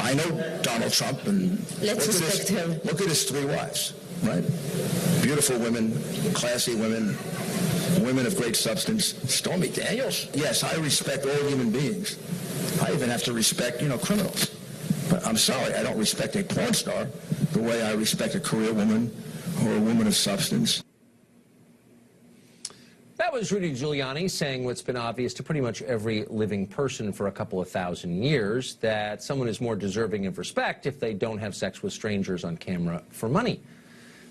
I know Donald Trump, and let's respect him. Look at his 3 wives, right? Beautiful women, classy women, women of great substance. Stormy Daniels. Yes, I respect all human beings. I even have to respect, criminals. But I'm sorry, I don't respect a porn star the way I respect a career woman or a woman of substance. That was Rudy Giuliani saying what's been obvious to pretty much every living person for a couple of thousand years, that someone is more deserving of respect if they don't have sex with strangers on camera for money.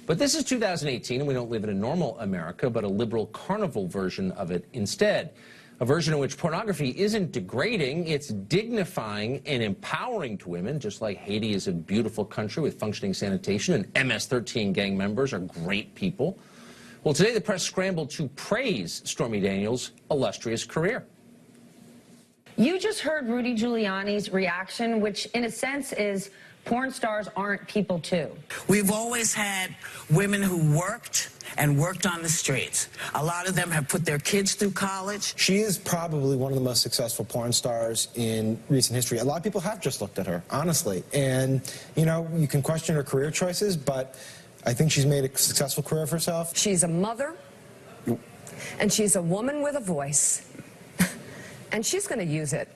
But this is 2018, and we don't live in a normal America, but a liberal carnival version of it instead. A version in which pornography isn't degrading, it's dignifying and empowering to women, just like Haiti is a beautiful country with functioning sanitation, and MS-13 gang members are great people. Well, today the press scrambled to praise Stormy Daniels' illustrious career. You just heard Rudy Giuliani's reaction, which in a sense is porn stars aren't people too. We've always had women who worked and worked on the streets. A lot of them have put their kids through college. She is probably one of the most successful porn stars in recent history. A lot of people have just looked at her, honestly. And, you can question her career choices, but I think she's made a successful career for herself. She's a mother, and she's a woman with a voice, and she's going to use it.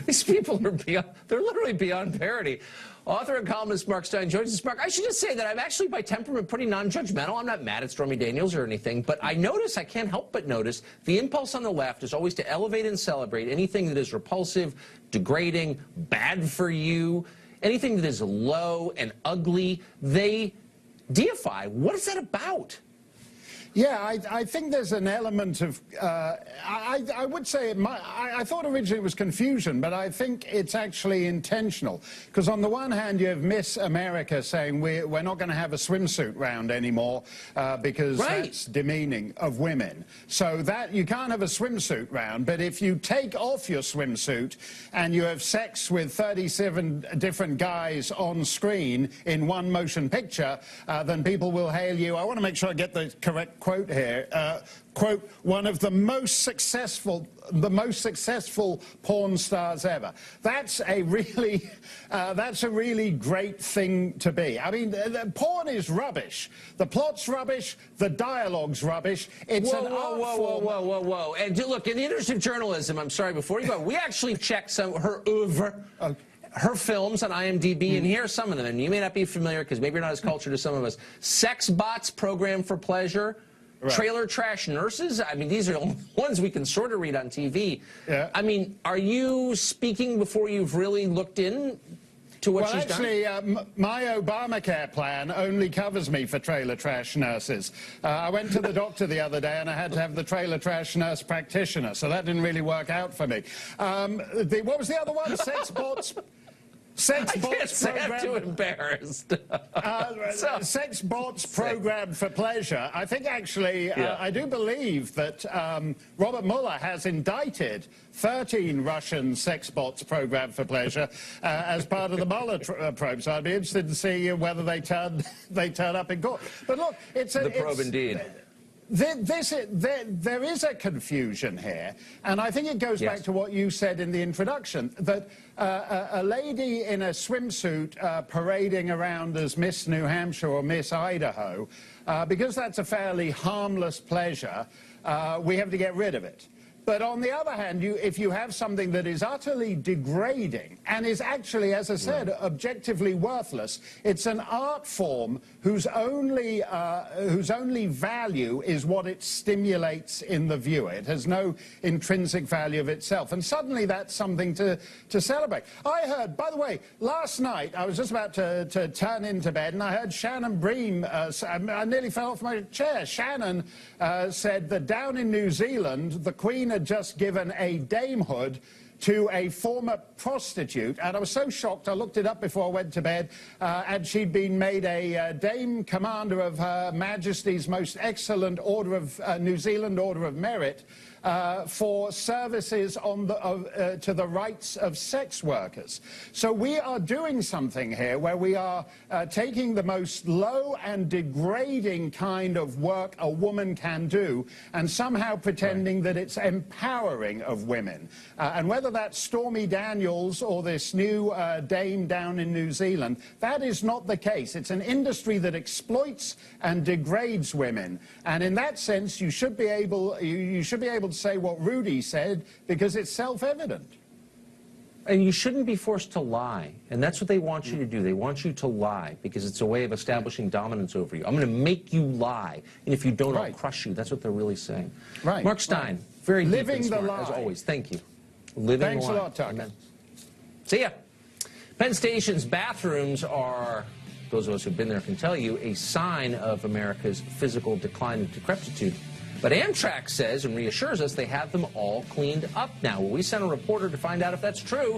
These people are they're literally beyond parody. Author and columnist Mark Steyn joins us. Mark, I should just say that I'm actually by temperament pretty non-judgmental. I'm not mad at Stormy Daniels or anything, but I can't help but notice, the impulse on the left is always to elevate and celebrate anything that is repulsive, degrading, bad for you, anything that is low and ugly, they deify. What is that about? Yeah, I think there's an element of, I would say, I thought originally it was confusion, but I think it's actually intentional. Because on the one hand, you have Miss America saying we're not going to have a swimsuit round anymore because that's demeaning of women. So that you can't have a swimsuit round, but if you take off your swimsuit and you have sex with 37 different guys on screen in one motion picture, then people will hail you. I want to make sure I get the correct quote here. Quote, one of the most successful porn stars ever. That's a really great thing to be. I mean, porn is rubbish. The plot's rubbish. The dialogue's rubbish. It's an art form. Whoa. And look, in the interest of journalism, I'm sorry, before you go, we actually checked her oeuvre. Her films on IMDb, and here are some of them, and you may not be familiar because maybe you're not as cultured as some of us. Sex Bots, Program for Pleasure, Trailer Trash Nurses. I mean, these are the ones we can sort of read on TV. Yeah. I mean, are you speaking before you've really looked in to what she's done? Well, actually, my Obamacare plan only covers me for trailer trash nurses. I went to the doctor the other day and I had to have the trailer trash nurse practitioner, so that didn't really work out for me. What was the other one? Sex Bots? Sex Bots program. I'm too embarrassed. Sex Bots program for pleasure. I think actually, I do believe that Robert Mueller has indicted 13 Russian sex bots program for pleasure as part of the Mueller probe. So I'd be interested to see whether they turn up in court. But look, it's the probe indeed. There is a confusion here, and I think it goes back to what you said in the introduction, that a lady in a swimsuit parading around as Miss New Hampshire or Miss Idaho, because that's a fairly harmless pleasure, we have to get rid of it. But on the other hand, if you have something that is utterly degrading and is actually, as I said, objectively worthless, it's an art form whose only value is what it stimulates in the viewer. It has no intrinsic value of itself. And suddenly that's something to celebrate. I heard, by the way, last night, I was just about to turn into bed, and I heard Shannon Bream, I nearly fell off my chair. Shannon said that down in New Zealand, the Queen had just given a damehood to a former prostitute, and I was so shocked I looked it up before I went to bed, and she'd been made a Dame Commander of Her Majesty's Most Excellent Order of New Zealand Order of Merit for services on the, to the rights of sex workers. So we are doing something here where we are taking the most low and degrading kind of work a woman can do and somehow pretending that it's empowering of women. And whether that's Stormy Daniels or this new dame down in New Zealand, that is not the case. It's an industry that exploits and degrades women. And in that sense, you should be able to say what Rudy said, because it's self-evident. And you shouldn't be forced to lie. And that's what they want you to do. They want you to lie because it's a way of establishing dominance over you. I'm going to make you lie. And if you don't, I'll crush you. That's what they're really saying. Right. Mark Steyn, very deep Living and the smart, lie. as always. Thank you. Living Thanks the a lie. lot, Tucker. Amen. See ya. Penn Station's bathrooms are, those of us who've been there can tell you, a sign of America's physical decline and decrepitude. But Amtrak says and reassures us they have them all cleaned up now. Well, we sent a reporter to find out if that's true,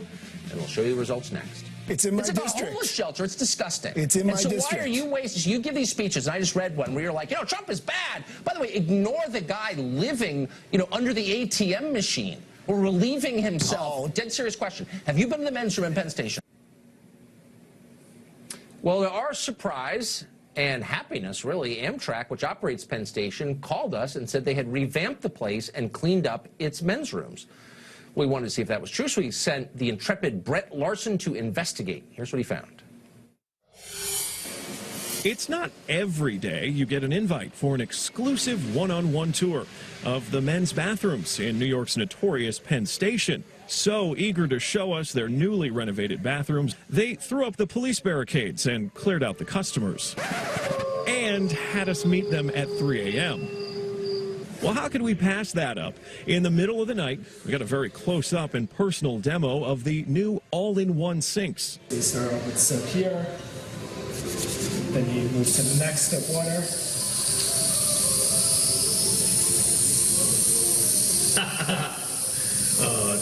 and we'll show you the results next. It's in my district. It's district. a homeless shelter. It's disgusting. It's in my district. So why are you wasting? You give these speeches, and I just read one where you're like, you know, Trump is bad. By the way, ignore the guy living, you know, under the ATM machine or relieving himself. Oh. Dead serious question. Have you been to the men's room in Penn Station? Well, to our surprise and happiness, really, Amtrak, which operates Penn Station, called us and said they had revamped the place and cleaned up its men's rooms. We wanted to see if that was true, so we sent the intrepid Brett Larson to investigate. Here's what he found. It's not every day you get an invite for an exclusive one-on-one tour of the men's bathrooms in New York's notorious Penn Station. So eager to show us their newly renovated bathrooms, they threw up the police barricades and cleared out the customers. And had us meet them at 3 a.m. Well, how could we pass that up? In the middle of the night, we got a very close-up and personal demo of the new all-in-one sinks. You start off with soap here, then you move to the next step, water.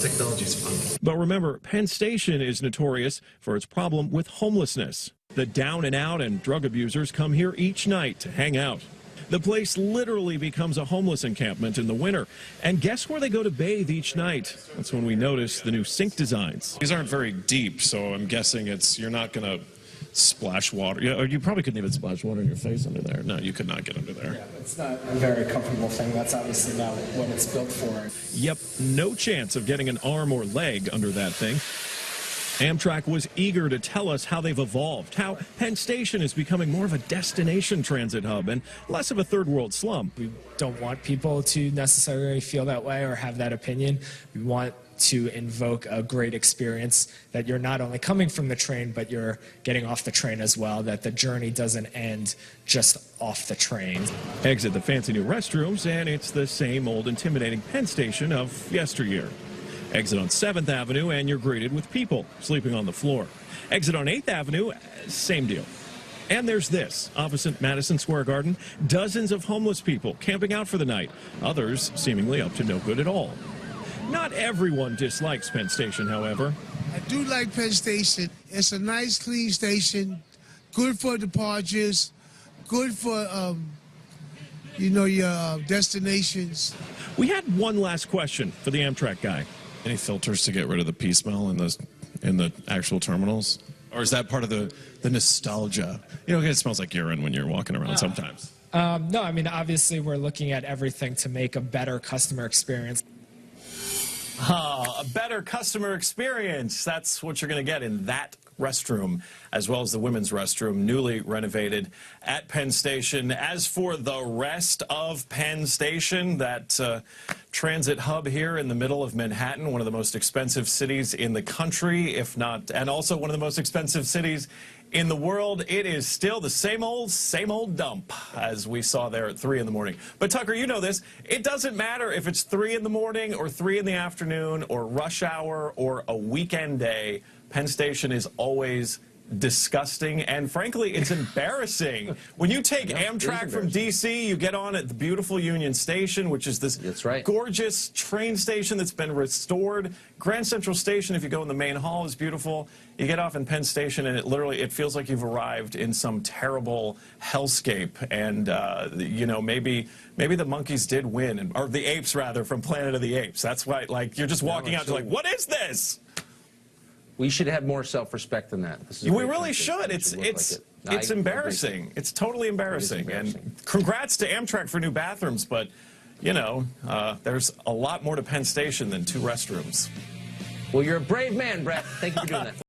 Technology's fun. But remember, Penn Station is notorious for its problem with homelessness. The down and out and drug abusers come here each night to hang out. The place literally becomes a homeless encampment in the winter. And guess where they go to bathe each night? That's when we notice the new sink designs. These aren't very deep, so I'm guessing you're not going to splash water. Yeah, or you probably couldn't even splash water in your face under there. No, you could not get under there. Yeah, it's not a very comfortable thing. That's obviously not what it's built for. Yep, no chance of getting an arm or leg under that thing. Amtrak was eager to tell us how they've evolved, how Penn Station is becoming more of a destination transit hub and less of a third world slum. We don't want people to necessarily feel that way or have that opinion. We want to invoke a great experience, that you're not only coming from the train, but you're getting off the train as well, that the journey doesn't end just off the train. Exit the fancy new restrooms, and it's the same old intimidating Penn Station of yesteryear. Exit on 7th Avenue, and you're greeted with people sleeping on the floor. Exit on 8th Avenue, same deal. And there's this, opposite Madison Square Garden, dozens of homeless people camping out for the night, others seemingly up to no good at all. Not everyone dislikes Penn Station, however. I do like Penn Station. It's a nice, clean station, good for departures, good for, you know, your destinations. We had one last question for the Amtrak guy. Any filters to get rid of the pee smell in the actual terminals? Or is that part of the nostalgia? You know, it smells like urine when you're walking around sometimes. No, I mean, obviously we're looking at everything to make a better customer experience. A better customer experience. That's what you're going to get in that restroom, as well as the women's restroom, newly renovated at Penn Station. As for the rest of Penn Station, that transit hub here in the middle of Manhattan, one of the most expensive cities in the country, if not, and also one of the most expensive cities in the world, it is still the same old dump, as we saw there at 3 in the morning. But Tucker, you know this, it doesn't matter if it's 3 in the morning or 3 in the afternoon or rush hour or a weekend day, Penn Station is always disgusting, and frankly, it's embarrassing. When you take Amtrak from D.C., you get on at the beautiful Union Station, which is this gorgeous train station that's been restored. Grand Central Station, if you go in the main hall, is beautiful. You get off in Penn Station, and it feels like you've arrived in some terrible hellscape. And you know, maybe the monkeys did win, or the apes rather, from Planet of the Apes. That's why, like, you're just walking out, you're like, what is this? We should have more self-respect than that. We really should. It's embarrassing. It's totally embarrassing. And congrats to Amtrak for new bathrooms, but, you know, there's a lot more to Penn Station than 2 restrooms. Well, you're a brave man, Brett. Thank you for doing that.